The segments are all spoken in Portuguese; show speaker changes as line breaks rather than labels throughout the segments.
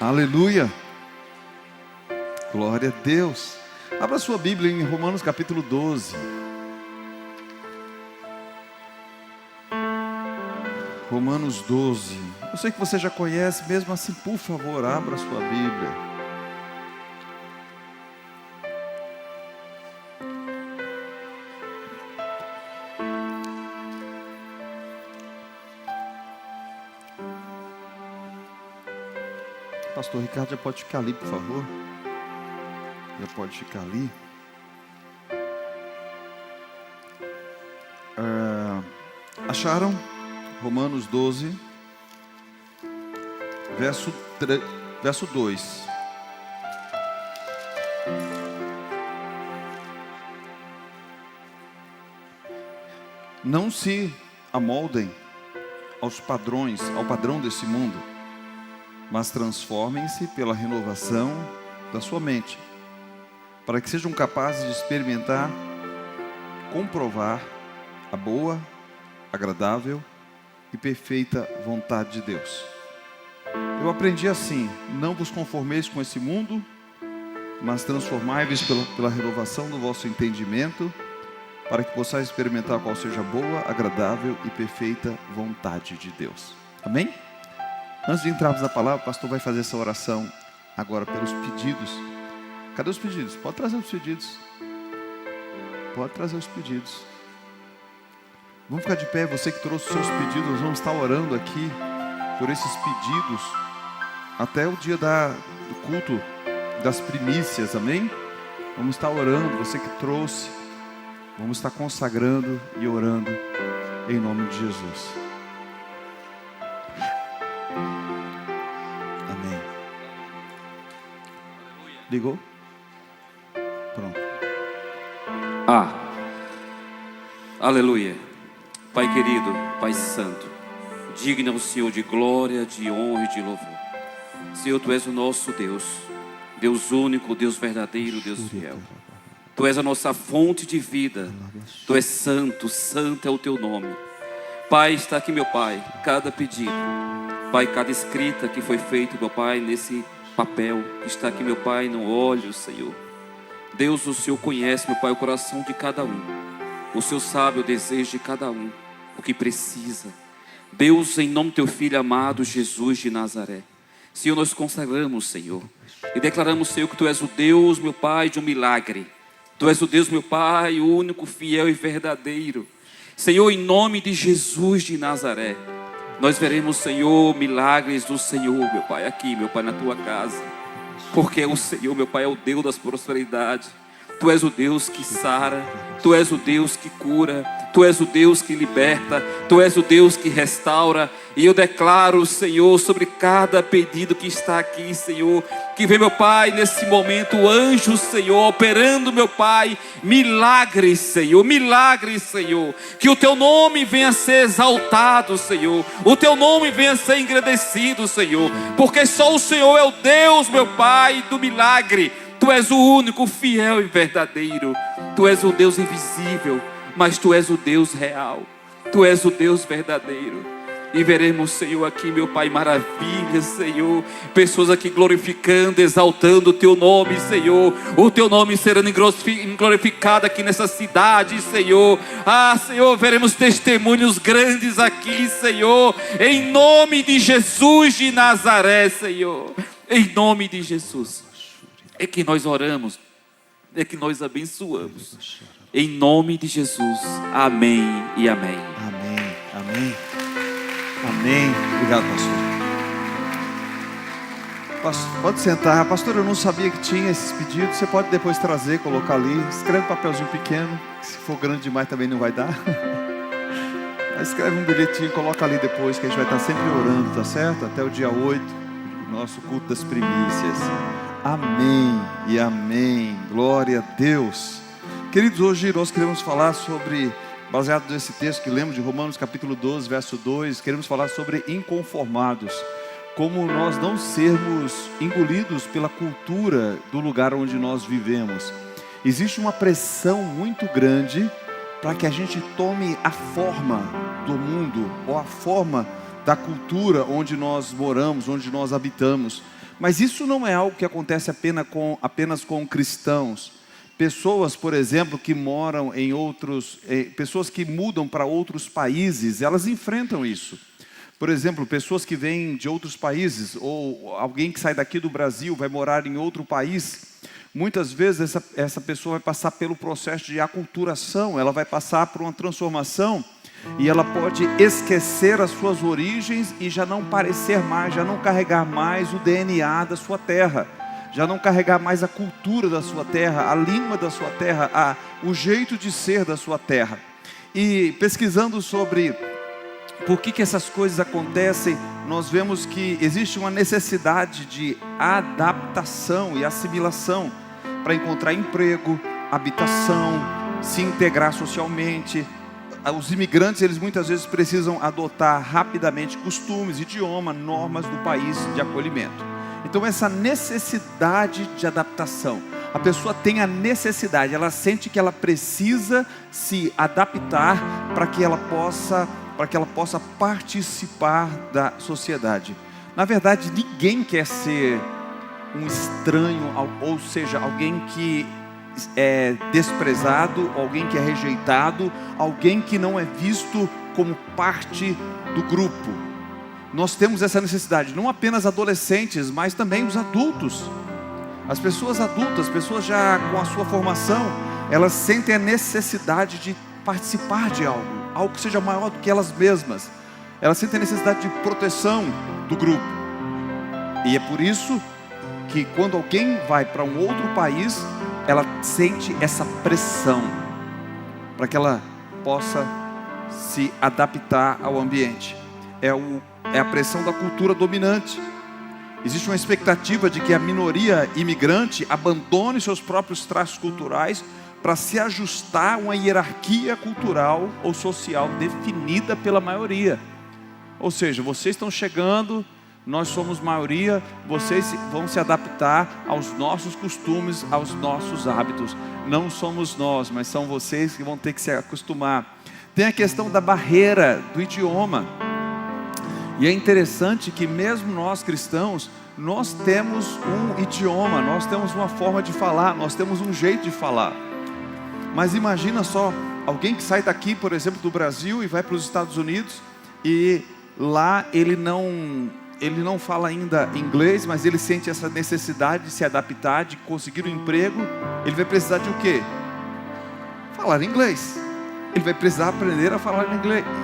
Aleluia. Glória a Deus. Abra sua Bíblia em Romanos capítulo 12. Romanos 12. Eu sei que você já conhece, mesmo assim, por favor, abra sua Bíblia. Pastor Ricardo já pode ficar ali, por favor. Já pode ficar ali. Acharam? Romanos 12, verso 2. Não se amoldem ao padrão desse mundo, mas transformem-se pela renovação da sua mente, para que sejam capazes de experimentar, comprovar a boa, agradável e perfeita vontade de Deus. Eu aprendi assim: não vos conformeis com esse mundo, mas transformai-vos pela renovação do vosso entendimento, para que possais experimentar qual seja a boa, agradável e perfeita vontade de Deus. Amém? Antes de entrarmos na palavra, o pastor vai fazer essa oração agora pelos pedidos. Cadê os pedidos? Pode trazer os pedidos. Pode trazer os pedidos. Vamos ficar de pé, você que trouxe os seus pedidos. Nós vamos estar orando aqui por esses pedidos até o dia do culto das primícias, amém? Vamos estar orando, você que trouxe. Vamos estar consagrando e orando em nome de Jesus. Amém. Ligou? Pronto.
Aleluia. Pai querido, Pai santo, digno é o Senhor de glória, de honra e de louvor. Senhor, Tu és o nosso Deus, Deus único, Deus verdadeiro, Deus fiel. Tu és a nossa fonte de vida. Tu és santo, santo é o Teu nome. Pai, está aqui, meu Pai, cada pedido, Pai, cada escrita que foi feita, meu Pai, nesse papel, que está aqui, meu Pai, no óleo, Senhor. Deus, o Senhor conhece, meu Pai, o coração de cada um. O Senhor sabe o desejo de cada um, o que precisa. Deus, em nome do Teu Filho amado, Jesus de Nazaré. Senhor, nós consagramos, Senhor, e declaramos, Senhor, que Tu és o Deus, meu Pai, de um milagre. Tu és o Deus, meu Pai, o único, fiel e verdadeiro. Senhor, em nome de Jesus de Nazaré, nós veremos, Senhor, milagres do Senhor, meu Pai, aqui, meu Pai, na Tua casa. Porque o Senhor, meu Pai, é o Deus das prosperidades. Tu és o Deus que sara, Tu és o Deus que cura, Tu és o Deus que liberta, Tu és o Deus que restaura. E eu declaro, Senhor, sobre cada pedido que está aqui, Senhor, que vem, meu Pai, nesse momento, o anjo, Senhor, operando, meu Pai, milagres, Senhor, milagres, Senhor. Que o Teu nome venha a ser exaltado, Senhor, o Teu nome venha a ser engrandecido, Senhor, porque só o Senhor é o Deus, meu Pai, do milagre. Tu és o único, fiel e verdadeiro. Tu és o Deus invisível, mas Tu és o Deus real. Tu és o Deus verdadeiro. E veremos, Senhor, aqui, meu Pai, maravilhas, Senhor. Pessoas aqui glorificando, exaltando o Teu nome, Senhor. O Teu nome será glorificado aqui nessa cidade, Senhor. Senhor, veremos testemunhos grandes aqui, Senhor. Em nome de Jesus de Nazaré, Senhor. Em nome de Jesus. É que nós oramos, é que nós abençoamos. Em nome de Jesus. Amém e amém.
Amém, amém, amém. Obrigado, pastor. Pode sentar. Pastor, eu não sabia que tinha esses pedidos. Você pode depois trazer, colocar ali. Escreve um papelzinho pequeno. Se for grande demais também não vai dar. Mas escreve um bilhetinho, coloca ali depois, que a gente vai estar sempre orando, tá certo? Até o dia 8, nosso culto das primícias. Amém e amém. Glória a Deus. Queridos, hoje nós queremos falar sobre, baseado nesse texto que lemos de Romanos capítulo 12, verso 2, queremos falar sobre inconformados. Como nós não sermos engolidos pela cultura do lugar onde nós vivemos. Existe uma pressão muito grande para que a gente tome a forma do mundo, ou a forma da cultura onde nós moramos, onde nós habitamos. Mas isso não é algo que acontece apenas com cristãos. Pessoas, por exemplo, que moram em pessoas que mudam para outros países, elas enfrentam isso. Por exemplo, pessoas que vêm de outros países, ou alguém que sai daqui do Brasil, vai morar em outro país. Muitas vezes essa pessoa vai passar pelo processo de aculturação, ela vai passar por uma transformação, e ela pode esquecer as suas origens e já não parecer mais, já não carregar mais o DNA da sua terra, já não carregar mais a cultura da sua terra, a língua da sua terra, o jeito de ser da sua terra. E pesquisando sobre por que essas coisas acontecem, nós vemos que existe uma necessidade de adaptação e assimilação para encontrar emprego, habitação, se integrar socialmente. Os imigrantes, eles muitas vezes precisam adotar rapidamente costumes, idioma, normas do país de acolhimento. Então essa necessidade de adaptação, a pessoa tem a necessidade, ela sente que ela precisa se adaptar para que ela possa participar da sociedade. Na verdade, ninguém quer ser um estranho, ou seja, alguém que é desprezado, alguém que é rejeitado, alguém que não é visto como parte do grupo. Nós temos essa necessidade, não apenas adolescentes, mas também os adultos. As pessoas adultas, pessoas já com a sua formação, elas sentem a necessidade de participar de algo que seja maior do que elas mesmas. Elas sentem a necessidade de proteção do grupo. E é por isso que quando alguém vai para um outro país, ela sente essa pressão para que ela possa se adaptar ao ambiente. É a pressão da cultura dominante. Existe uma expectativa de que a minoria imigrante abandone seus próprios traços culturais para se ajustar a uma hierarquia cultural ou social definida pela maioria. Ou seja, vocês estão chegando, nós somos maioria, vocês vão se adaptar aos nossos costumes, aos nossos hábitos. Não somos nós, mas são vocês que vão ter que se acostumar. Tem a questão da barreira do idioma. E é interessante que mesmo nós cristãos, nós temos um idioma, nós temos uma forma de falar, nós temos um jeito de falar. Mas imagina só, alguém que sai daqui, por exemplo, do Brasil e vai para os Estados Unidos, e lá ele não fala ainda inglês, mas ele sente essa necessidade de se adaptar, de conseguir um emprego. Ele vai precisar de o quê? Falar inglês. Ele vai precisar aprender a falar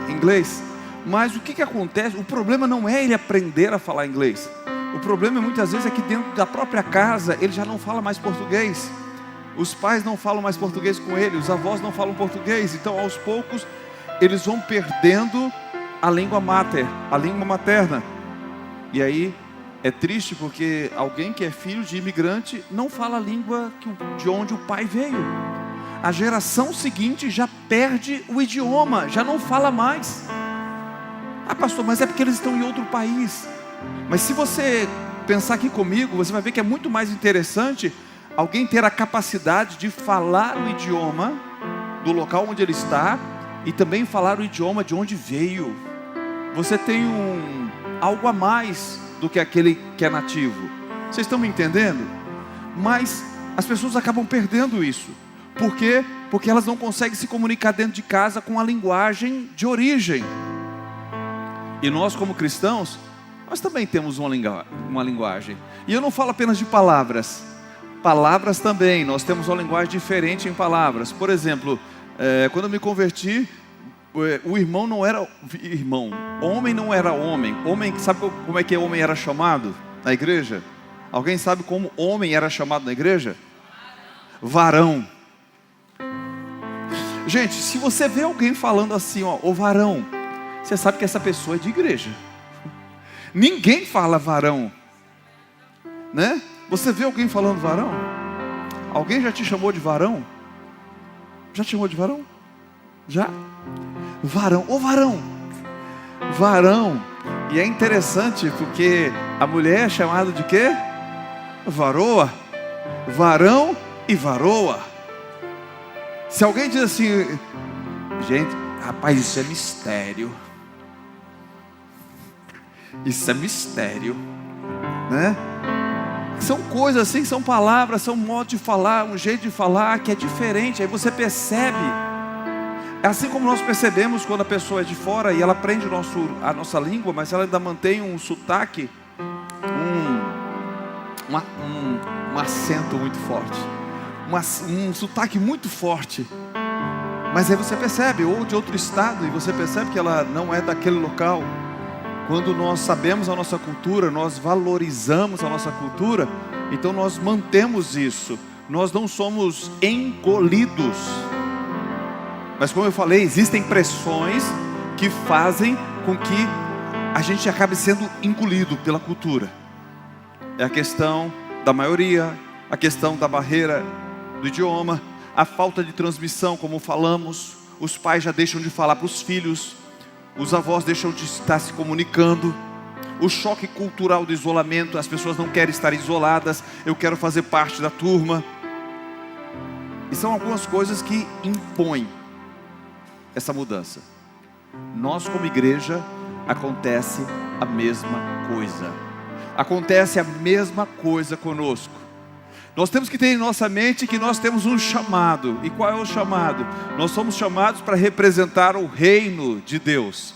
inglês. Mas o que acontece? O problema não é ele aprender a falar inglês. O problema muitas vezes é que dentro da própria casa ele já não fala mais português. Os pais não falam mais português com ele, os avós não falam português. Então aos poucos eles vão perdendo a língua materna. E aí é triste porque alguém que é filho de imigrante não fala a língua de onde o pai veio. A geração seguinte já perde o idioma, já não fala mais. Ah, pastor, mas é porque eles estão em outro país. Mas se você pensar aqui comigo, você vai ver que é muito mais interessante alguém ter a capacidade de falar o idioma do local onde ele está e também falar o idioma de onde veio. Você tem algo a mais do que aquele que é nativo. Vocês estão me entendendo? Mas as pessoas acabam perdendo isso. Por quê? Porque elas não conseguem se comunicar dentro de casa com a linguagem de origem. E nós, como cristãos, nós também temos uma linguagem. E eu não falo apenas de palavras. Palavras também, nós temos uma linguagem diferente em palavras. Por exemplo, quando eu me converti, o irmão não era irmão, homem não era homem. Homem, sabe como é que homem era chamado na igreja? Alguém sabe como homem era chamado na igreja? Varão. Gente, se você vê alguém falando assim, ô varão, você sabe que essa pessoa é de igreja. Ninguém fala varão, né? Você vê alguém falando varão? Alguém já te chamou de varão? Já te chamou de varão? Já? Varão, ô varão. Varão. E é interessante porque a mulher é chamada de quê? Varoa. Varão e varoa. Se alguém diz assim, gente, rapaz, isso é mistério. Isso é mistério, né? São coisas assim, são palavras, são modo de falar, um jeito de falar que é diferente. Aí você percebe. É assim como nós percebemos quando a pessoa é de fora e ela aprende a nossa língua, mas ela ainda mantém um sotaque, um acento muito forte, um sotaque muito forte. Mas aí você percebe, ou de outro estado, e você percebe que ela não é daquele local. Quando nós sabemos a nossa cultura, nós valorizamos a nossa cultura, então nós mantemos isso. Nós não somos engolidos. Mas como eu falei, existem pressões que fazem com que a gente acabe sendo engolido pela cultura. É a questão da maioria, a questão da barreira do idioma, a falta de transmissão, como falamos. Os pais já deixam de falar para os filhos, os avós deixam de estar se comunicando. O choque cultural do isolamento, as pessoas não querem estar isoladas, eu quero fazer parte da turma. E são algumas coisas que impõem essa mudança. Nós como igreja, acontece a mesma coisa. Acontece a mesma coisa conosco. Nós temos que ter em nossa mente que nós temos um chamado. E qual é o chamado? Nós somos chamados para representar o reino de Deus.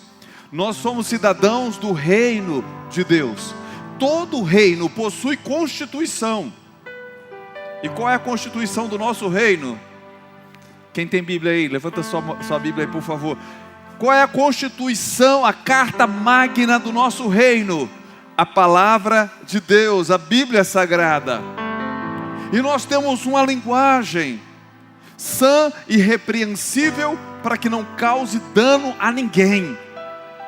Nós somos cidadãos do reino de Deus. Todo reino possui constituição. E qual é a constituição do nosso reino? Quem tem Bíblia aí? Levanta sua Bíblia aí, por favor. Qual é a constituição, a carta magna do nosso reino? A palavra de Deus, a Bíblia Sagrada. E nós temos uma linguagem sã e irrepreensível para que não cause dano a ninguém.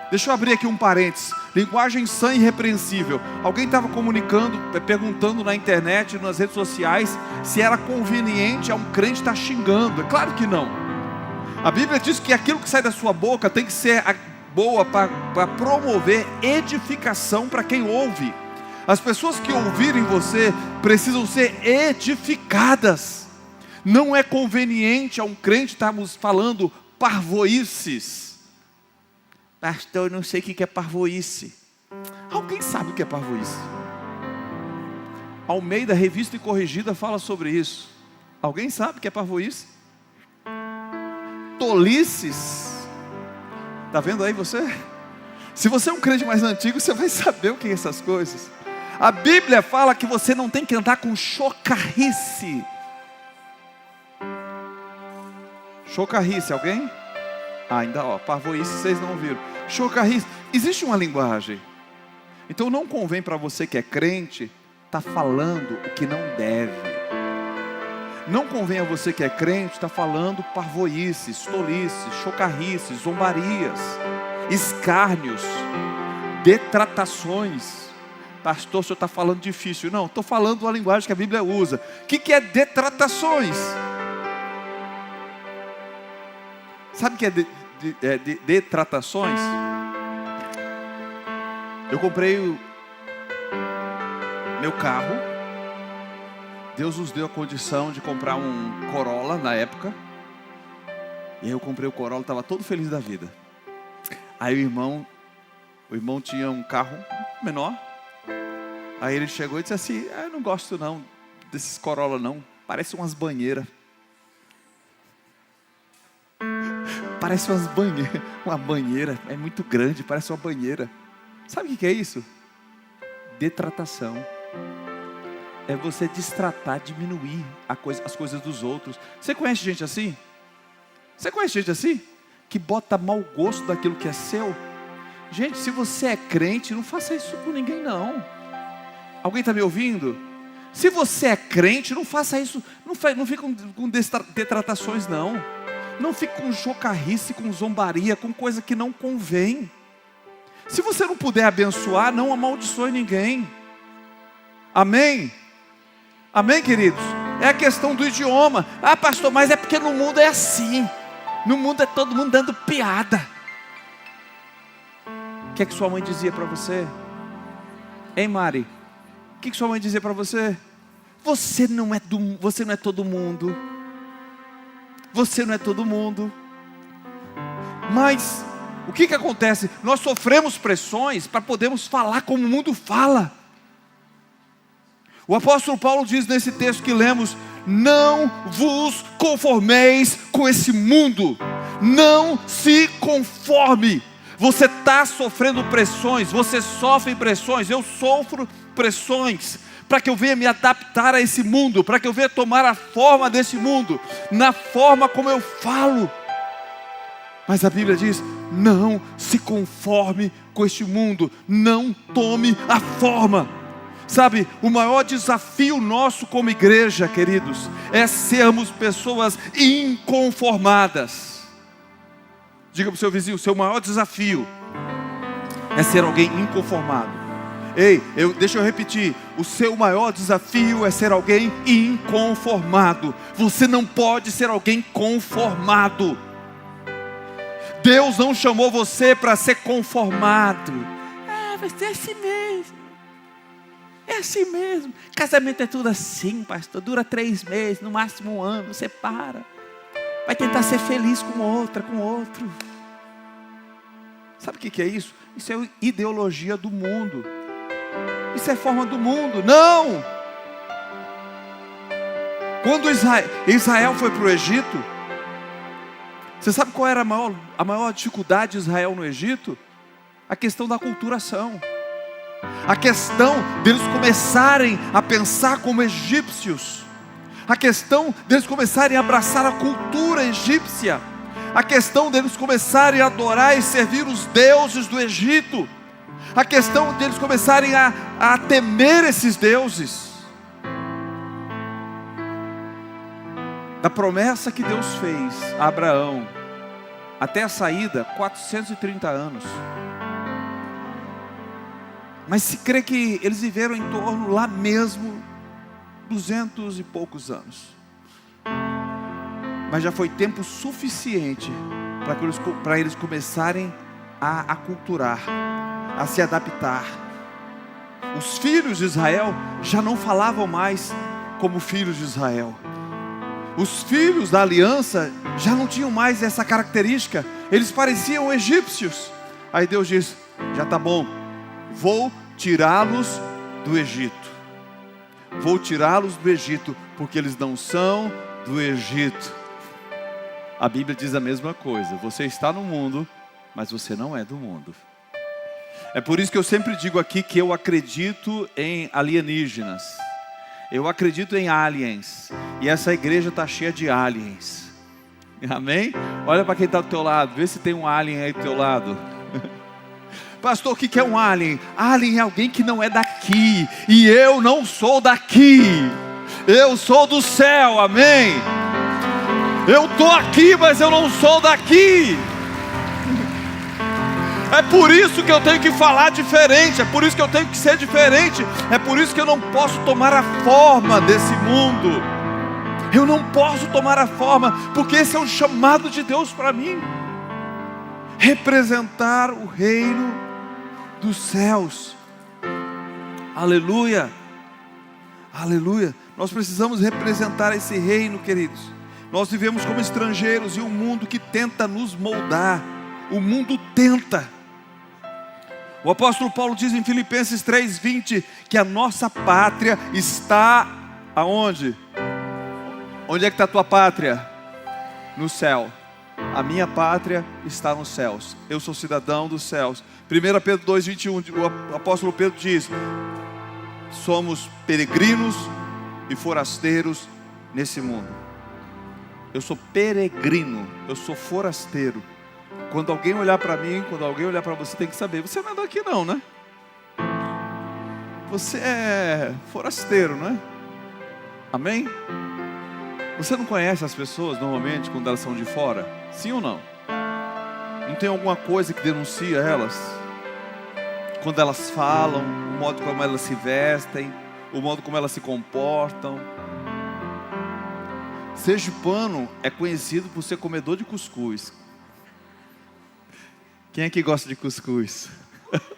Deixa eu abrir aqui um parênteses. Linguagem sã e irrepreensível. Alguém estava comunicando, perguntando na internet, nas redes sociais, se era conveniente a um crente estar xingando. É claro que não. A Bíblia diz que aquilo que sai da sua boca tem que ser boa para promover edificação para quem ouve. As pessoas que ouvirem você precisam ser edificadas. Não é conveniente a um crente estarmos falando parvoíces. Pastor, eu não sei o que é parvoíce. Alguém sabe o que é parvoíce? Almeida, Revista e Corrigida, fala sobre isso. Alguém sabe o que é parvoíce? Tolices. Está vendo aí você? Se você é um crente mais antigo, você vai saber o que é essas coisas. A Bíblia fala que você não tem que andar com chocarrice. Chocarrice, alguém? Ainda, parvoíce, vocês não ouviram. Chocarrice, existe uma linguagem. Então não convém para você que é crente estar falando o que não deve. Não convém a você que é crente estar falando parvoíces, tolices, chocarrices, zombarias, escárnios, detratações. Pastor, o senhor está falando difícil. Não, estou falando a linguagem que a Bíblia usa. O que é detratações? Sabe o que é detratações? Eu comprei o meu carro. Deus nos deu a condição de comprar um Corolla na época. E aí eu comprei o Corolla, estava todo feliz da vida. Aí o irmão tinha um carro menor. Aí ele chegou e disse assim: eu não gosto não desses Corolla não, parece umas banheiras. Parece umas banheiras, uma banheira, é muito grande, parece uma banheira. Sabe o que é isso? Detratação. É você destratar, diminuir as coisas dos outros. Você conhece gente assim? Você conhece gente assim? Que bota mau gosto daquilo que é seu? Gente, se você é crente, não faça isso com ninguém não. Alguém está me ouvindo? Se você é crente, não faça isso. Não fique com detratações não. Não fique com chocarrice, com zombaria, com coisa que não convém. Se você não puder abençoar, não amaldiçoe ninguém. Amém? Amém, queridos? É a questão do idioma. Ah, pastor, mas é porque no mundo é assim. No mundo é todo mundo dando piada. O que é que sua mãe dizia para você? Hein, Mari? O que sua mãe dizia para você? Você não é todo mundo. Você não é todo mundo. Mas o que acontece? Nós sofremos pressões para podermos falar como o mundo fala. O apóstolo Paulo diz nesse texto que lemos: não vos conformeis com esse mundo. Não se conforme. Você está sofrendo pressões, você sofre pressões, eu sofro pressões, para que eu venha me adaptar a esse mundo, para que eu venha tomar a forma desse mundo, na forma como eu falo. Mas a Bíblia diz: não se conforme com este mundo, não tome a forma. Sabe, o maior desafio nosso como igreja, queridos, é sermos pessoas inconformadas. Diga para o seu vizinho: o seu maior desafio é ser alguém inconformado. Ei, deixa eu repetir: o seu maior desafio é ser alguém inconformado. Você não pode ser alguém conformado. Deus não chamou você para ser conformado. Vai ser assim mesmo. É assim mesmo. Casamento é tudo assim, pastor. Dura 3 meses, no máximo 1 ano. Você para. Vai tentar ser feliz com outra, com outro. Sabe o que é isso? Isso é ideologia do mundo. Isso é forma do mundo. Não! Quando Israel foi para o Egito, você sabe qual era a maior dificuldade de Israel no Egito? A questão da aculturação. A questão deles começarem a pensar como egípcios. A questão deles começarem a abraçar a cultura egípcia. A questão deles começarem a adorar e servir os deuses do Egito. A questão deles começarem a temer esses deuses. Da promessa que Deus fez a Abraão até a saída, 430 anos. Mas se crê que eles viveram em torno lá mesmo 200 e poucos anos. Mas já foi tempo suficiente para eles começarem a aculturar, a se adaptar. Os filhos de Israel já não falavam mais como filhos de Israel. Os filhos da aliança já não tinham mais essa característica. Eles pareciam egípcios. Aí Deus diz: já está bom, vou tirá-los do Egito. Vou tirá-los do Egito, porque eles não são do Egito. A Bíblia diz a mesma coisa: você está no mundo, mas você não é do mundo. É por isso que eu sempre digo aqui que eu acredito em alienígenas. Eu acredito em aliens. E essa igreja está cheia de aliens. Amém? Olha para quem está do teu lado. Vê se tem um alien aí do teu lado. Pastor, o que é um alien? Alien é alguém que não é daqui. E eu não sou daqui. Eu sou do céu, amém? Eu estou aqui, mas eu não sou daqui. É por isso que eu tenho que falar diferente. É por isso que eu tenho que ser diferente. É por isso que eu não posso tomar a forma desse mundo. Eu não posso tomar a forma, porque esse é um chamado de Deus para mim. Representar o reino dos céus. Aleluia. Aleluia. Nós precisamos representar esse reino, queridos. Nós vivemos como estrangeiros em um mundo que tenta nos moldar. O mundo tenta. O apóstolo Paulo diz em Filipenses 3:20 que a nossa pátria está aonde? Onde é que está a tua pátria? No céu. A minha pátria está nos céus. Eu sou cidadão dos céus. 1 Pedro 2:21, o apóstolo Pedro diz: somos peregrinos e forasteiros nesse mundo. Eu sou peregrino, eu sou forasteiro. Quando alguém olhar para mim, quando alguém olhar para você, tem que saber: você não é daqui não, né? Você é forasteiro, não é? Amém? Você não conhece as pessoas normalmente quando elas são de fora? Sim ou não? Não tem alguma coisa que denuncia elas? Quando elas falam, o modo como elas se vestem, o modo como elas se comportam. Sergipano é conhecido por ser comedor de cuscuz. Quem é que gosta de cuscuz?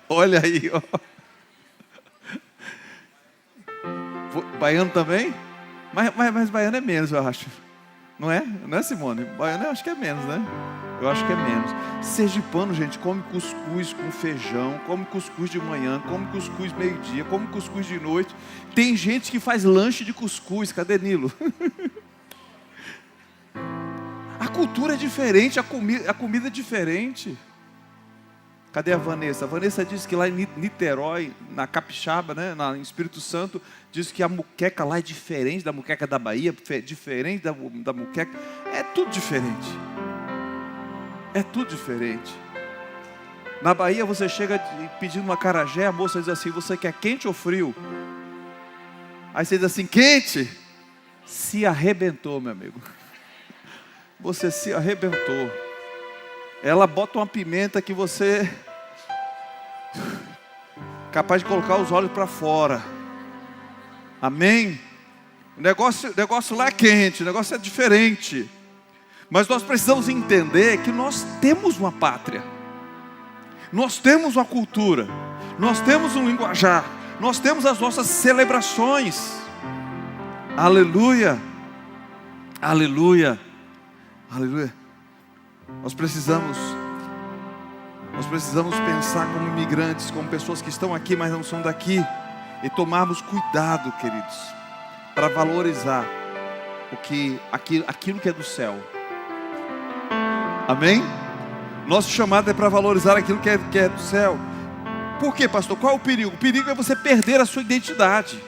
Olha aí, ó. Baiano também? Mas baiano é menos, eu acho. Não é? Não é, Simone? Baiano eu acho que é menos, né? Eu acho que é menos. Sergipano, gente, come cuscuz com feijão, come cuscuz de manhã, come cuscuz meio-dia, come cuscuz de noite. Tem gente que faz lanche de cuscuz. Cadê Nilo? A cultura é diferente, a comida é diferente. Cadê a Vanessa? A Vanessa disse que lá em Niterói, na Capixaba, né, em Espírito Santo, diz que a muqueca lá é diferente da muqueca da Bahia, diferente da muqueca. É tudo diferente. É tudo diferente. Na Bahia você chega pedindo uma acarajé, a moça diz assim: você quer quente ou frio? Aí você diz assim: quente. Se arrebentou, meu amigo. Você se arrebentou. Ela bota uma pimenta que você capaz de colocar os olhos para fora. Amém? O negócio lá é quente, o negócio é diferente. Mas nós precisamos entender que nós temos uma pátria. Nós temos uma cultura. Nós temos um linguajar. Nós temos as nossas celebrações. Aleluia. Aleluia. Aleluia. Nós precisamos pensar como imigrantes, como pessoas que estão aqui, mas não são daqui, e tomarmos cuidado, queridos, para valorizar aquilo que é do céu. Amém? Nosso chamado é para valorizar aquilo que é do céu. Por quê, pastor? Qual é o perigo? O perigo é você perder a sua identidade.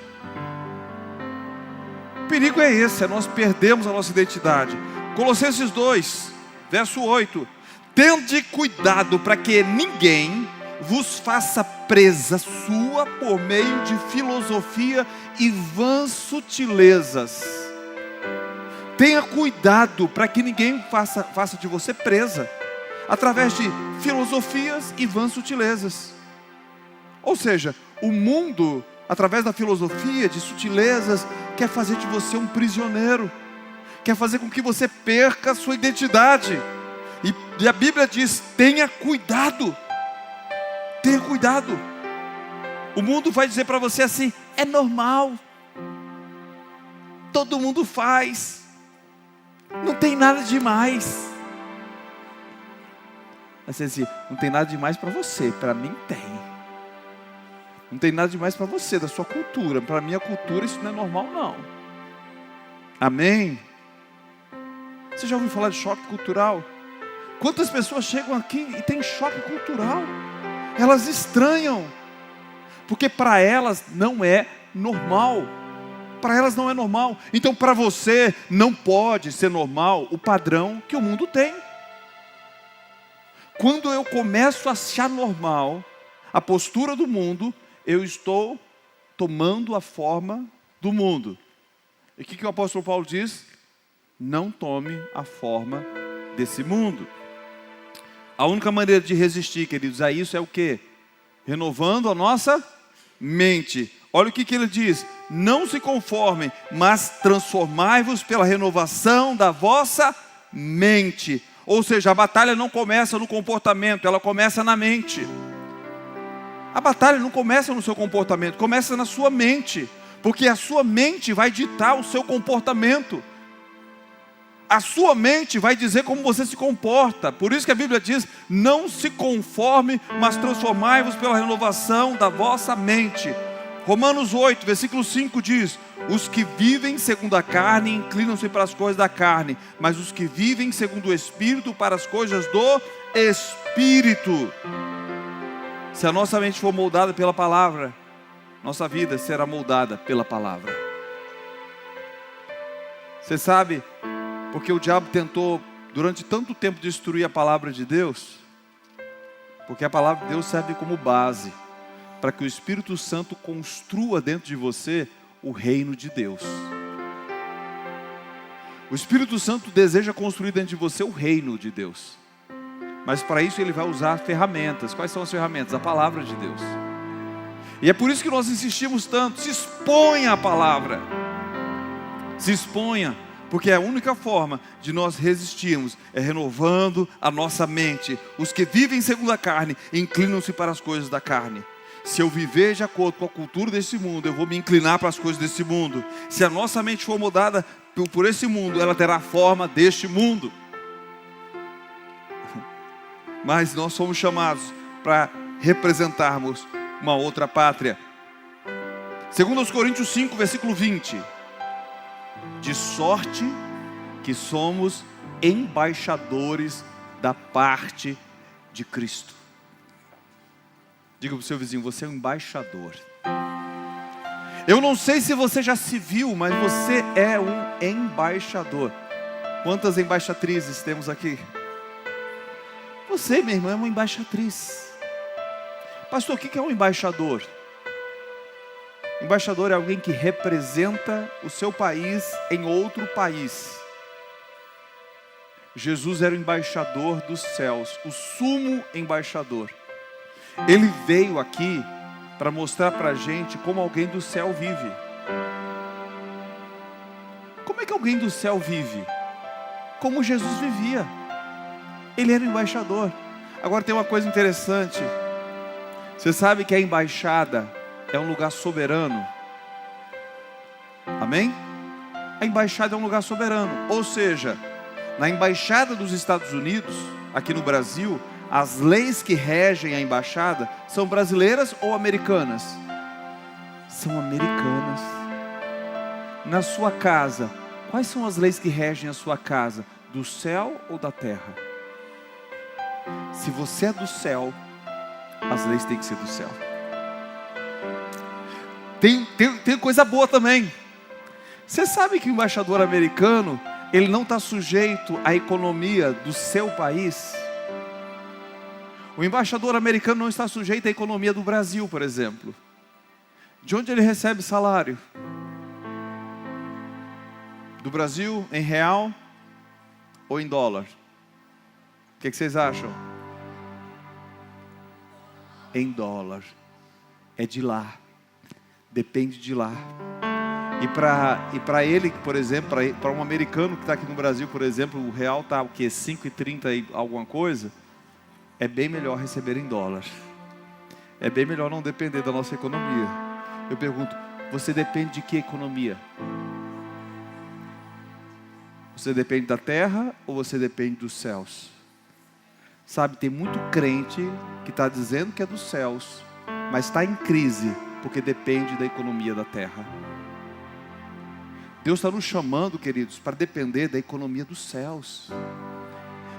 O perigo é esse, é nós perdermos a nossa identidade. Colossenses 2, verso 8: tende cuidado para que ninguém vos faça presa sua por meio de filosofia e vãs sutilezas. Tenha cuidado para que ninguém faça de você presa através de filosofias e vãs sutilezas. Ou seja, o mundo, através da filosofia, de sutilezas, quer fazer de você um prisioneiro, quer fazer com que você perca a sua identidade. E a Bíblia diz: tenha cuidado. Tenha cuidado. O mundo vai dizer para você assim: é normal, todo mundo faz, não tem nada demais. Assim, não tem nada demais para você, para mim tem. Não tem nada demais para você, da sua cultura. Para a minha cultura isso não é normal não. Amém? Você já ouviu falar de choque cultural? Quantas pessoas chegam aqui e têm choque cultural? Elas estranham, porque para elas não é normal. Para elas não é normal. Então para você não pode ser normal o padrão que o mundo tem. Quando eu começo a achar normal a postura do mundo, eu estou tomando a forma do mundo. E o que o apóstolo Paulo diz? Não tome a forma desse mundo. A única maneira de resistir, queridos, a isso é o quê? Renovando a nossa mente. Olha o que ele diz: não se conformem, mas transformai-vos pela renovação da vossa mente. Ou seja, a batalha não começa no comportamento, ela começa na mente. A batalha não começa no seu comportamento, começa na sua mente. Porque a sua mente vai ditar o seu comportamento. A sua mente vai dizer como você se comporta. Por isso que a Bíblia diz: não se conforme, mas transformai-vos pela renovação da vossa mente. Romanos 8, versículo 5 diz: os que vivem segundo a carne inclinam-se para as coisas da carne, mas os que vivem segundo o Espírito para as coisas do Espírito. Se a nossa mente for moldada pela palavra, nossa vida será moldada pela palavra. Você sabe porque o diabo tentou durante tanto tempo destruir a palavra de Deus? Porque a palavra de Deus serve como base para que o Espírito Santo construa dentro de você o reino de Deus. O Espírito Santo deseja construir dentro de você o reino de Deus. Mas para isso ele vai usar ferramentas. Quais são as ferramentas? A palavra de Deus. E é por isso que nós insistimos tanto: se exponha à palavra. Se exponha. Porque a única forma de nós resistirmos é renovando a nossa mente. Os que vivem segundo a carne inclinam-se para as coisas da carne. Se eu viver de acordo com a cultura desse mundo, eu vou me inclinar para as coisas desse mundo. Se a nossa mente for moldada por esse mundo, ela terá a forma deste mundo. mas nós somos chamados para representarmos uma outra pátria. 2 Coríntios 5, versículo 20. De sorte que somos embaixadores da parte de Cristo. Diga para o seu vizinho, você é um embaixador. Eu não sei se você já se viu, mas você é um embaixador. Quantas embaixatrizes temos aqui? Você, minha irmã, é uma embaixatriz. Pastor, o que é um embaixador? Embaixador é alguém que representa o seu país em outro país. Jesus era o embaixador dos céus, o sumo embaixador. Ele veio aqui para mostrar para a gente como alguém do céu vive. Como é que alguém do céu vive? Como Jesus vivia. Ele era o embaixador. Agora tem uma coisa interessante. Você sabe que a embaixada é um lugar soberano? Amém? A embaixada é um lugar soberano. Ou seja, na embaixada dos Estados Unidos, aqui no Brasil, as leis que regem a embaixada são brasileiras ou americanas? São americanas. Na sua casa, quais são as leis que regem a sua casa? Do céu ou da terra? Se você é do céu, as leis têm que ser do céu. Tem coisa boa também. Você sabe que o embaixador americano, ele não está sujeito à economia do seu país? O embaixador americano não está sujeito à economia do Brasil, por exemplo. De onde ele recebe salário? Do Brasil, em real ou em dólar? O que vocês acham? Em dólar. É de lá. Depende de lá. E para ele, por exemplo, para um americano que está aqui no Brasil, por exemplo, o real está o quê? 5,30 e alguma coisa? É bem melhor receber em dólar. É bem melhor não depender da nossa economia. Eu pergunto, você depende de que economia? Você depende da terra ou você depende dos céus? Sabe, tem muito crente que está dizendo que é dos céus, mas está em crise porque depende da economia da terra. Deus está nos chamando, queridos, para depender da economia dos céus.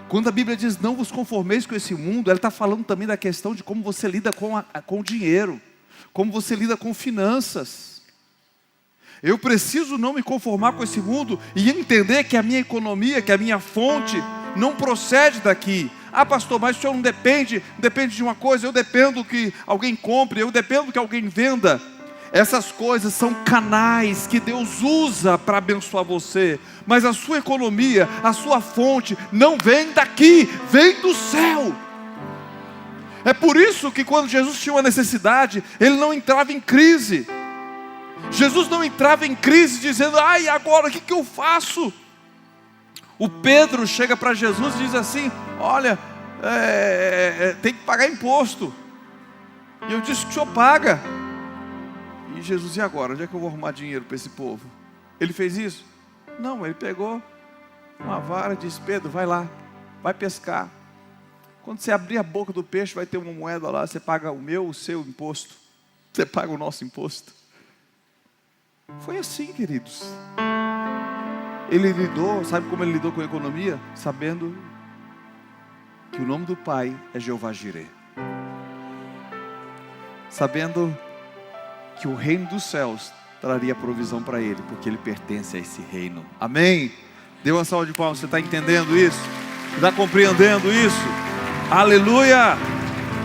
Quando a Bíblia diz não vos conformeis com esse mundo, ela está falando também da questão de como você lida com o dinheiro, como você lida com finanças. Eu preciso não me conformar com esse mundo e entender que a minha economia, que a minha fonte não procede daqui. Ah, pastor, mas o senhor não depende de uma coisa, eu dependo que alguém compre, eu dependo que alguém venda. Essas coisas são canais que Deus usa para abençoar você, mas a sua economia, a sua fonte não vem daqui, vem do céu. É por isso que quando Jesus tinha uma necessidade, ele não entrava em crise. Jesus não entrava em crise dizendo, ai, agora o que eu faço? O Pedro chega para Jesus e diz assim, olha, tem que pagar imposto. E eu disse que o senhor paga. E Jesus, e agora? Onde é que eu vou arrumar dinheiro para esse povo? Ele fez isso? Não, ele pegou uma vara e disse, Pedro, vai lá, vai pescar. Quando você abrir a boca do peixe, vai ter uma moeda lá, você paga o seu imposto. Você paga o nosso imposto. Foi assim, queridos. Ele lidou, sabe como ele lidou com a economia? Sabendo que o nome do Pai é Jeová Jireh. Sabendo que o reino dos céus traria provisão para ele, porque ele pertence a esse reino. Amém? Dê uma salva de palmas, você está entendendo isso? Você está compreendendo isso? Aleluia!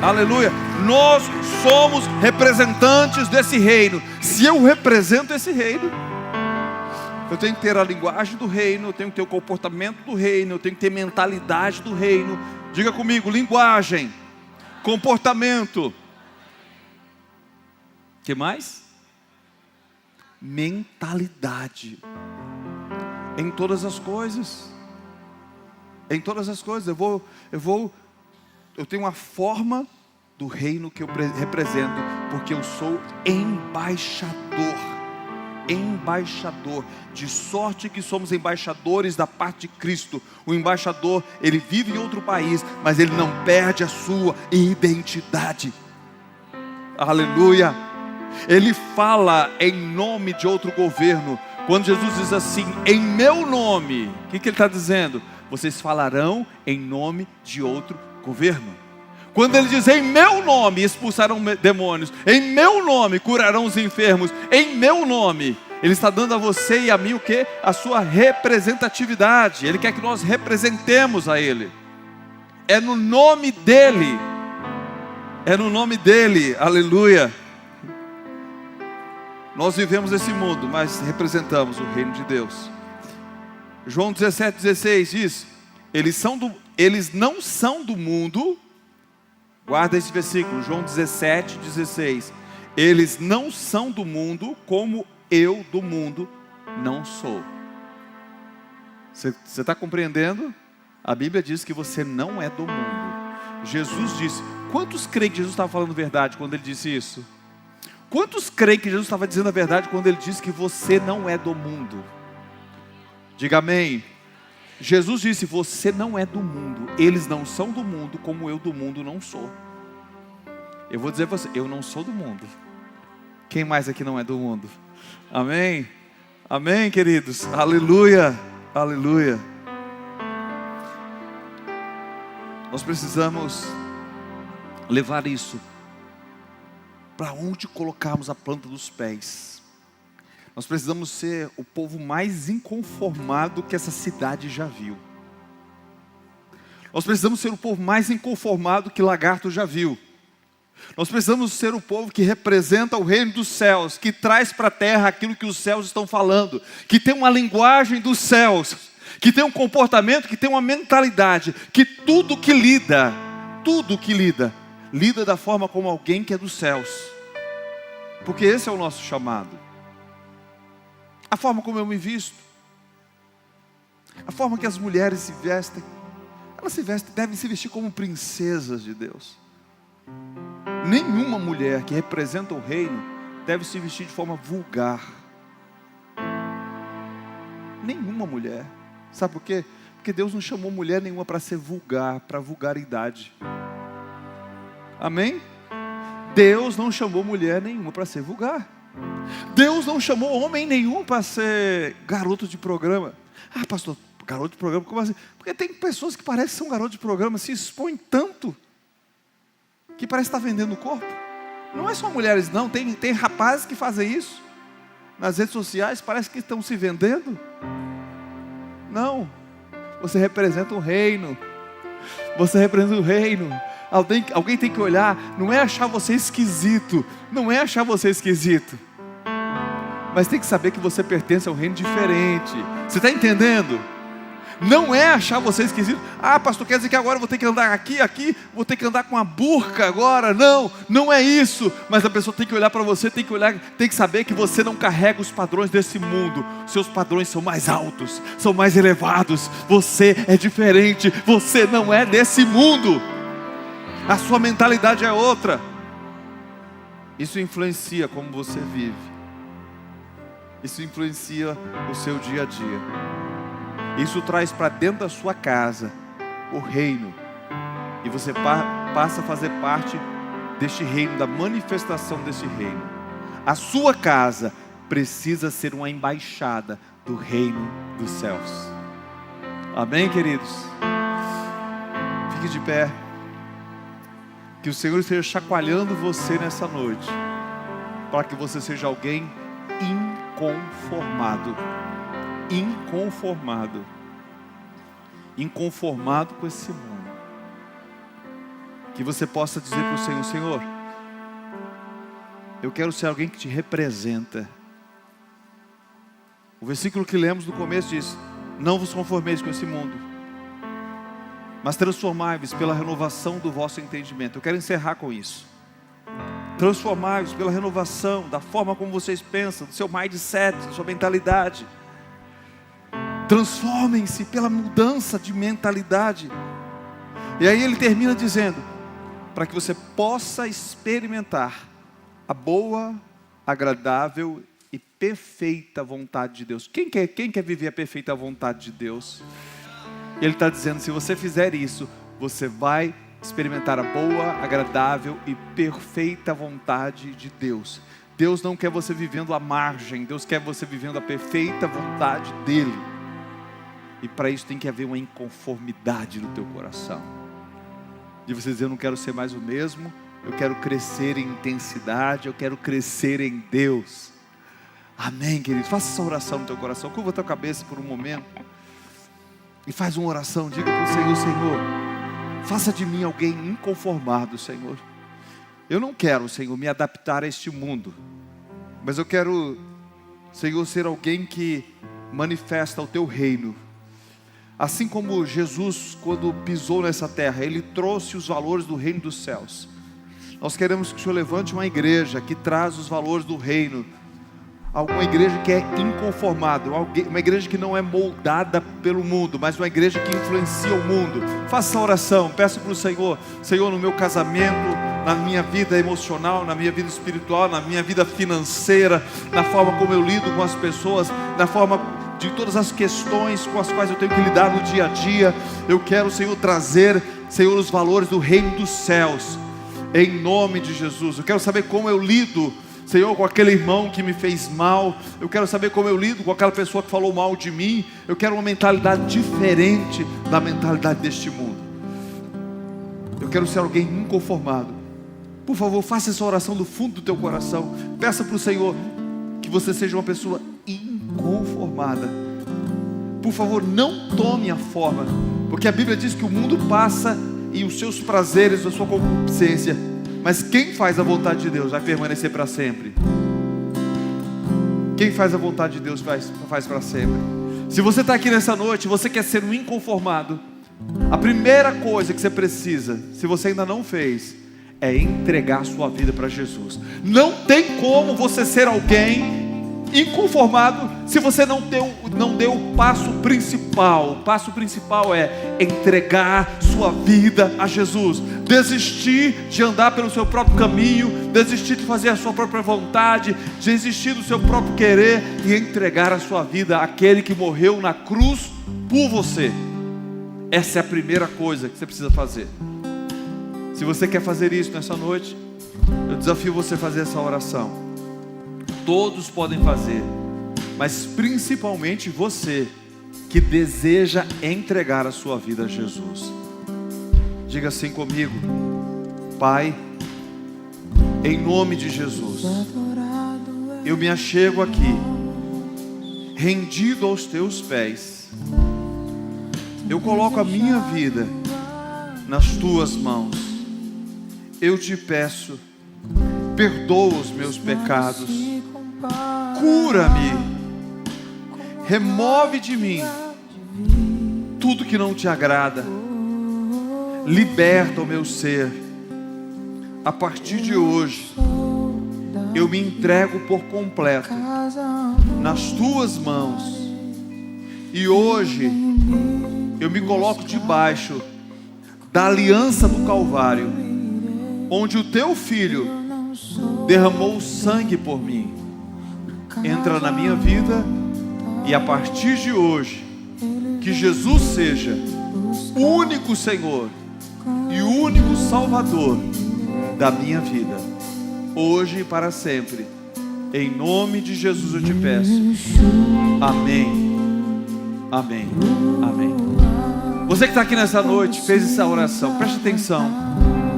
Aleluia! Nós somos representantes desse reino. Se eu represento esse reino, eu tenho que ter a linguagem do reino, eu tenho que ter o comportamento do reino, eu tenho que ter mentalidade do reino. Diga comigo, linguagem, comportamento. O que mais? Mentalidade. Em todas as coisas. Em todas as coisas. Eu tenho uma forma do reino que eu represento, porque eu sou embaixador. embaixador, de sorte que somos embaixadores da parte de Cristo. O embaixador, ele vive em outro país, mas ele não perde a sua identidade. Aleluia! Ele fala em nome de outro governo. Quando Jesus diz assim, em meu nome, o que ele está dizendo? Vocês falarão em nome de outro governo. Quando ele diz, em meu nome expulsarão demônios, em meu nome curarão os enfermos, em meu nome, ele está dando a você e a mim o quê? A sua representatividade. Ele quer que nós representemos a Ele. É no nome dEle. É no nome dEle, aleluia. Nós vivemos esse mundo, mas representamos o reino de Deus. João 17,16 diz, eles não são do mundo. Guarda esse versículo, João 17,16. Eles não são do mundo, como eu do mundo não sou. Você está compreendendo? A Bíblia diz que você não é do mundo. Jesus disse, quantos creem que Jesus estava falando verdade quando ele disse isso? Quantos creem que Jesus estava dizendo a verdade quando ele disse que você não é do mundo? Diga amém. Jesus disse, você não é do mundo. Eles não são do mundo, como eu do mundo não sou. Eu vou dizer para você, eu não sou do mundo. Quem mais aqui não é do mundo? Amém? Amém, queridos? Aleluia, aleluia. Nós precisamos levar isso para onde colocarmos a planta dos pés. Nós precisamos ser o povo mais inconformado que essa cidade já viu. Nós precisamos ser o povo mais inconformado que Lagarto já viu. Nós precisamos ser o povo que representa o reino dos céus, que traz para a terra aquilo que os céus estão falando, que tem uma linguagem dos céus, que tem um comportamento, que tem uma mentalidade, que tudo que lida, lida da forma como alguém que é dos céus. Porque esse é o nosso chamado. A forma como eu me visto, a forma que as mulheres se vestem, elas devem se vestir como princesas de Deus. Nenhuma mulher que representa o reino deve se vestir de forma vulgar. Nenhuma mulher. Sabe por quê? Porque Deus não chamou mulher nenhuma para ser vulgar, para vulgaridade. Amém? Deus não chamou mulher nenhuma para ser vulgar. Deus não chamou homem nenhum para ser garoto de programa. Ah, pastor, garoto de programa, como assim? Porque tem pessoas que parecem que são garoto de programa, se expõem tanto, que parece estar vendendo o corpo. Não é só mulheres não, tem rapazes que fazem isso. Nas redes sociais, parece que estão se vendendo. Não, você representa o reino. Você representa o reino. Alguém tem que olhar, não é achar você esquisito, não é achar você esquisito, mas tem que saber que você pertence a um reino diferente. Você está entendendo? Não é achar você esquisito. Ah, pastor, quer dizer que agora eu vou ter que andar aqui, vou ter que andar com uma burca agora? Não, não é isso. Mas a pessoa tem que olhar para você, tem que saber que você não carrega os padrões desse mundo. Seus padrões são mais altos, são mais elevados. Você é diferente, você não é desse mundo. A sua mentalidade é outra. Isso influencia como você vive. Isso influencia o seu dia a dia. Isso traz para dentro da sua casa o reino. E você passa a fazer parte deste reino, da manifestação deste reino. A sua casa precisa ser uma embaixada do reino dos céus. Amém, queridos? Fique de pé. Que o Senhor esteja chacoalhando você nessa noite, para que você seja alguém inconformado. Inconformado com esse mundo. Que você possa dizer para o Senhor: Senhor, eu quero ser alguém que te representa. O versículo que lemos no começo diz: não vos conformeis com esse mundo, mas transformai-vos pela renovação do vosso entendimento. Eu quero encerrar com isso. Transformai-vos pela renovação da forma como vocês pensam, do seu mindset, da sua mentalidade. Transformem-se pela mudança de mentalidade. E aí ele termina dizendo: para que você possa experimentar a boa, agradável e perfeita vontade de Deus. Quem quer viver a perfeita vontade de Deus? Ele está dizendo, se você fizer isso, você vai experimentar a boa, agradável e perfeita vontade de Deus. Deus não quer você vivendo à margem, Deus quer você vivendo a perfeita vontade dEle. E para isso tem que haver uma inconformidade no teu coração. De você dizer, eu não quero ser mais o mesmo, eu quero crescer em intensidade, eu quero crescer em Deus. Amém, querido? Faça essa oração no teu coração, curva a tua cabeça por um momento e faz uma oração, diga para o Senhor, Senhor, faça de mim alguém inconformado, Senhor. Eu não quero, Senhor, me adaptar a este mundo, mas eu quero, Senhor, ser alguém que manifesta o teu reino. Assim como Jesus, quando pisou nessa terra, Ele trouxe os valores do reino dos céus. Nós queremos que o Senhor levante uma igreja que traz os valores do reino. Alguma igreja que é inconformada, uma igreja que não é moldada pelo mundo, mas uma igreja que influencia o mundo. Faça essa oração, peça para o Senhor, Senhor, no meu casamento, na minha vida emocional, na minha vida espiritual, na minha vida financeira, na forma como eu lido com as pessoas, na forma de todas as questões com as quais eu tenho que lidar no dia a dia. Eu quero, Senhor, trazer, Senhor, os valores do reino dos céus, em nome de Jesus. Eu quero saber como eu lido, Senhor, com aquele irmão que me fez mal. Eu quero saber como eu lido com aquela pessoa que falou mal de mim. Eu quero uma mentalidade diferente da mentalidade deste mundo. Eu quero ser alguém inconformado. Por favor, faça essa oração do fundo do teu coração. Peça para o Senhor que você seja uma pessoa inconformada. Por favor, não tome a forma, porque a Bíblia diz que o mundo passa e os seus prazeres, a sua concupiscência, mas quem faz a vontade de Deus vai permanecer para sempre. Quem faz a vontade de Deus faz para sempre. Se você está aqui nessa noite, você quer ser um inconformado, a primeira coisa que você precisa, se você ainda não fez, é entregar a sua vida para Jesus. Não tem como você ser alguém inconformado se você não deu o passo principal. O passo principal é entregar sua vida a Jesus. Desistir de andar pelo seu próprio caminho, desistir de fazer a sua própria vontade, desistir do seu próprio querer e entregar a sua vida àquele que morreu na cruz por você. Essa é a primeira coisa que você precisa fazer. Se você quer fazer isso nessa noite, eu desafio você a fazer essa oração. Todos podem fazer, mas principalmente você que deseja entregar a sua vida a Jesus. Diga assim comigo: Pai, em nome de Jesus, eu me achego aqui, rendido aos teus pés. Eu coloco a minha vida nas tuas mãos. Eu te peço, perdoa os meus pecados, cura-me, remove de mim tudo que não te agrada, liberta o meu ser. A partir de hoje, eu me entrego por completo nas tuas mãos, e hoje eu me coloco debaixo da aliança do Calvário, onde o teu filho derramou o sangue por mim. Entra na minha vida, e a partir de hoje, que Jesus seja o único Senhor e o único Salvador da minha vida, hoje e para sempre. Em nome de Jesus eu te peço. Amém. Amém. Amém. Você que está aqui nessa noite, fez essa oração, preste atenção.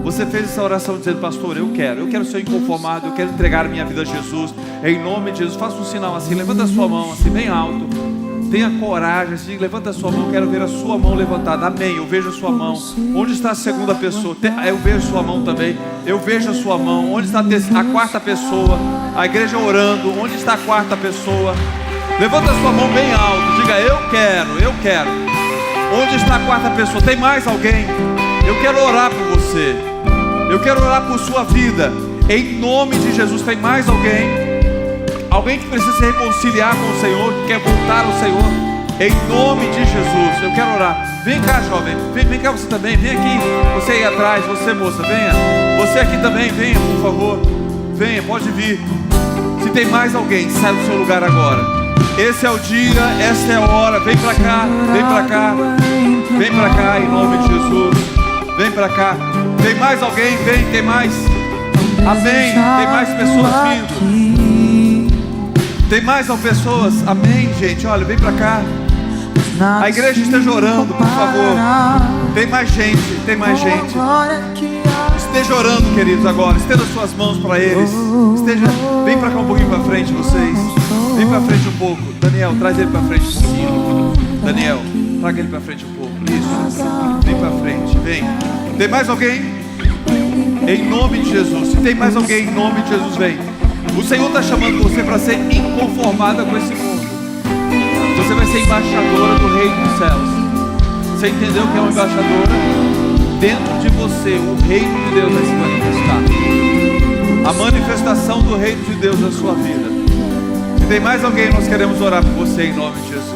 Você fez essa oração dizendo: pastor, eu quero ser inconformado, eu quero entregar a minha vida a Jesus, em nome de Jesus. Faça um sinal assim, levanta a sua mão assim, bem alto. Tenha coragem, assim, levanta a sua mão, eu quero ver a sua mão levantada. Amém, eu vejo a sua mão. Onde está a segunda pessoa? Eu vejo a sua mão também. Eu vejo a sua mão. Onde está a quarta pessoa? A igreja orando. Onde está a quarta pessoa? Levanta a sua mão bem alto, diga: eu quero. Onde está a quarta pessoa? Tem mais alguém? Eu quero orar por você. Eu quero orar por sua vida, em nome de Jesus. Tem mais alguém? Alguém que precisa se reconciliar com o Senhor, que quer voltar ao Senhor, em nome de Jesus. Eu quero orar. Vem cá, jovem, vem cá você também. Vem aqui, você aí atrás, você moça, venha. Você aqui também, venha, por favor. Venha, pode vir. Se tem mais alguém, sai do seu lugar agora. Esse é o dia, essa é a hora. Vem pra cá, vem pra cá, vem pra cá em nome de Jesus. Vem pra cá. Tem mais alguém? Vem, tem mais. Amém. Tem mais pessoas vindo. Tem mais pessoas. Amém, gente. Olha, vem pra cá. A igreja esteja orando, por favor. Tem mais gente, tem mais gente. Esteja orando, queridos, agora. Estenda suas mãos para eles. Vem para cá um pouquinho para frente, vocês. Vem para frente um pouco. Daniel, traz ele para frente um pouquinho. Daniel, traga ele para frente um pouco. Isso. Vem para frente, vem. Tem mais alguém? Em nome de Jesus. Se tem mais alguém, em nome de Jesus, vem. O Senhor está chamando você para ser inconformada com esse mundo. Você vai ser embaixadora do reino dos céus. Você entendeu o que é uma embaixadora? Dentro de você, o reino de Deus vai se manifestar. A manifestação do reino de Deus na sua vida. Se tem mais alguém, nós queremos orar por você em nome de Jesus.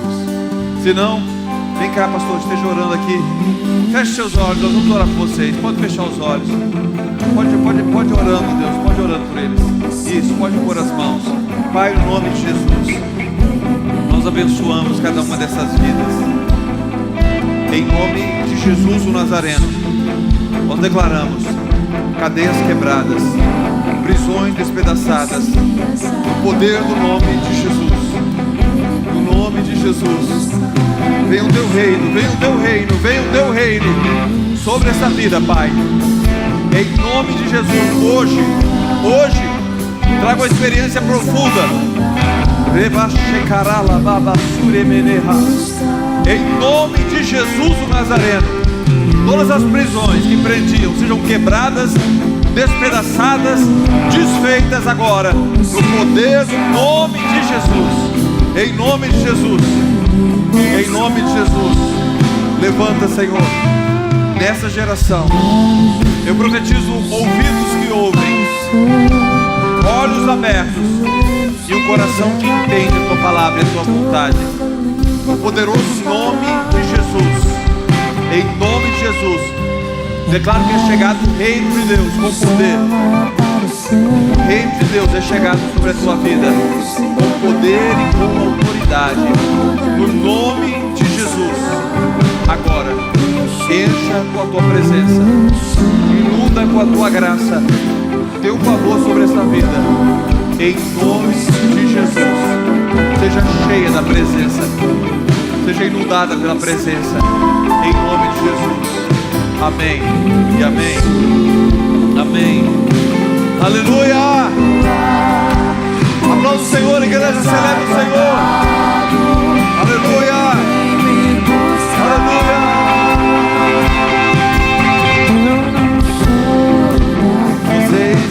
Se não, vem cá, pastor, esteja orando aqui. Feche seus olhos, nós vamos orar por vocês. Pode fechar os olhos. Pode orando, Deus, pode orando por eles. Isso, pode pôr as mãos. Pai, no nome de Jesus, nós abençoamos cada uma dessas vidas. Em nome de Jesus o Nazareno, nós declaramos cadeias quebradas, prisões despedaçadas, no poder do nome de Jesus. No nome de Jesus, venha o teu reino, venha o teu reino, venha o teu reino sobre essa vida, Pai. Em nome de Jesus, hoje, traga uma experiência profunda. Em nome de Jesus o Nazareno, todas as prisões que prendiam sejam quebradas, despedaçadas, desfeitas agora, no poder do nome de Jesus. Em nome de Jesus, em nome de Jesus, levanta, Senhor, nessa geração. Eu profetizo ouvidos que ouvem, olhos abertos e um coração que entende a tua palavra e a tua vontade. No poderoso nome de Jesus, em nome de Jesus, declaro que é chegado o reino de Deus com poder. O reino de Deus é chegado sobre a tua vida com poder e com autoridade. No nome de Jesus, agora, encha com a tua presença, inunda com a tua graça, teu favor sobre esta vida. Em nome de Jesus, seja cheia da presença, seja inundada pela presença, em nome de Jesus. Amém e amém. Amém. Aleluia. Aplauda o Senhor, igreja, celebre o Senhor. Aleluia. Aleluia. Vocês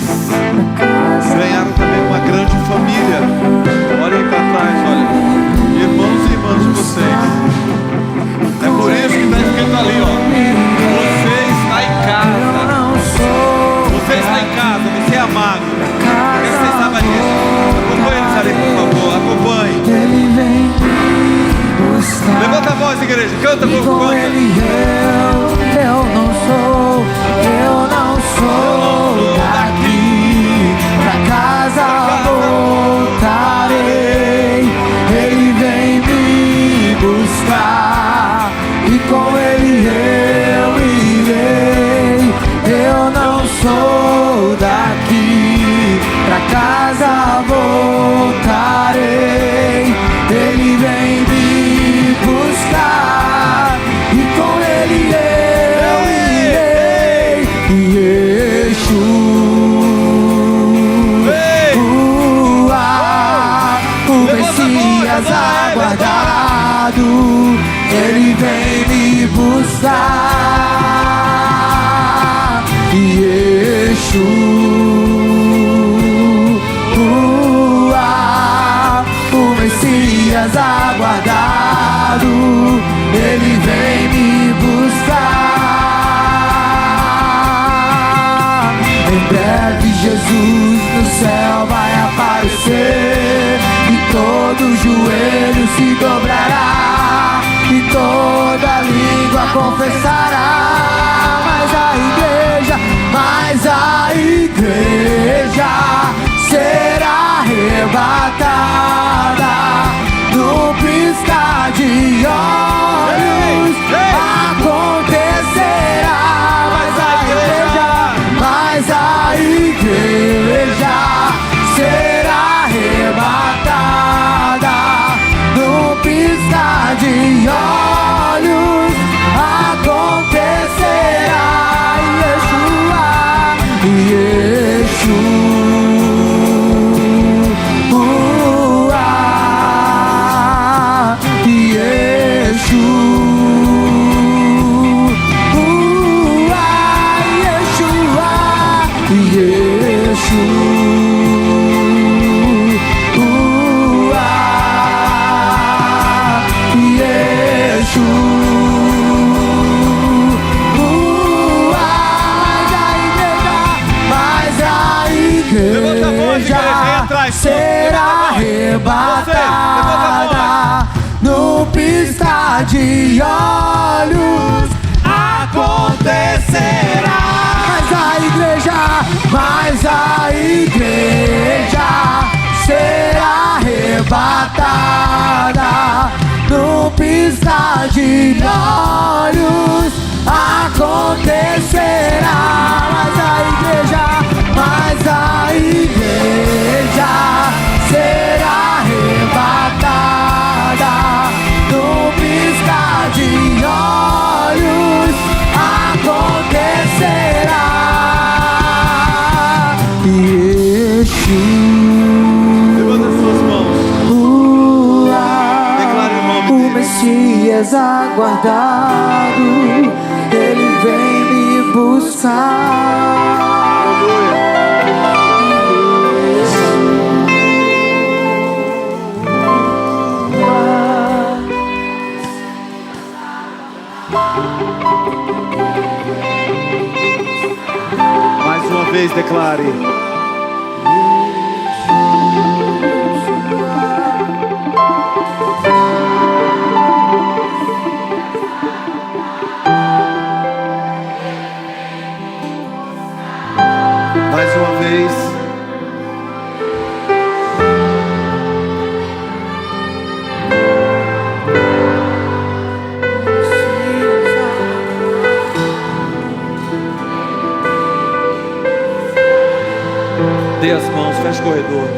ganharam também uma grande família. Olha aí para trás, olha. Irmãos e irmãs de vocês. É por isso que está escrito ali, ó. Você está em casa. Você está em casa, você é amado. Eu quero que vocês saibam disso. Acompanhe eles ali, por favor. Acompanhe. Levanta a voz, igreja. Canta, povo, canta.
Eu não sou daqui. Pra casa voltarei. Ele vem me buscar e com ele eu irei. Eu não sou daqui. Pra casa voltarei. Ele vem me buscar e com ele eu irei. E o Messias aguardado, ele vem me buscar. E o Messias aguardado, ele vem me buscar. Em breve Jesus no céu vai aparecer e todo joelho se dobrará e toda língua confessará. Mas a igreja será arrebatada ser arrebatada. No piscar de olhos acontecerá. Mas a igreja será arrebatada. No piscar de olhos acontecerá. Mas a igreja será arrebatada. No piscar de olhos acontecerá.
Levanta as suas mãos. Declare o nome dele.
O Messias aguardado, ele vem me buscar.
Mais uma vez declare. Mais uma vez. Dê as mãos, fecha o corredor.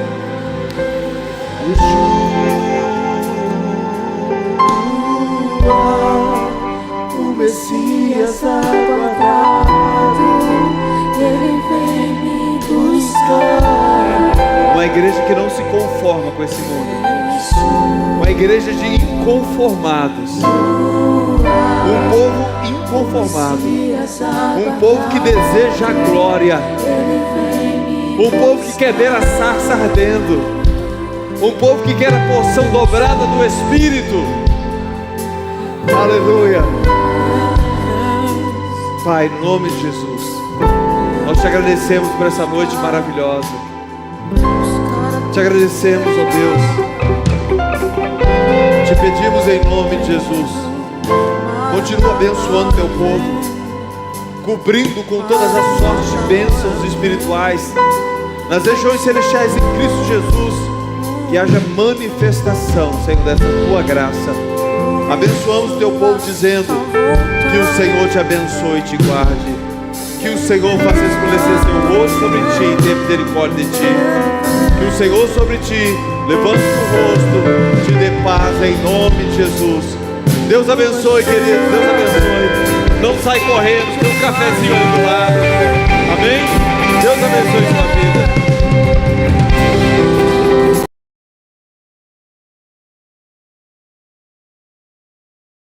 O Messias aguardado, ele vem me buscar.
Uma igreja que não se conforma com esse mundo. Uma igreja de inconformados. Um povo inconformado. Um povo que deseja a glória. Um povo que quer ver a sarça ardendo. Um povo que quer a porção dobrada do Espírito. Aleluia. Pai, em nome de Jesus, nós te agradecemos por essa noite maravilhosa. Te agradecemos, ó Deus. Te pedimos em nome de Jesus. Continua abençoando teu povo, cobrindo com todas as sortes de bênçãos espirituais nas regiões celestiais em Cristo Jesus. Que haja manifestação, Senhor, dessa tua graça. Abençoamos teu povo dizendo que o Senhor te abençoe e te guarde. Que o Senhor faça resplandecer seu rosto sobre ti e tenha misericórdia de ti. Que o Senhor sobre ti levante o rosto, te dê paz em nome de Jesus. Deus abençoe, querido. Deus abençoe. Não sai correndo, tem um cafezinho ali do lado. Amém? Deus abençoe sua vida.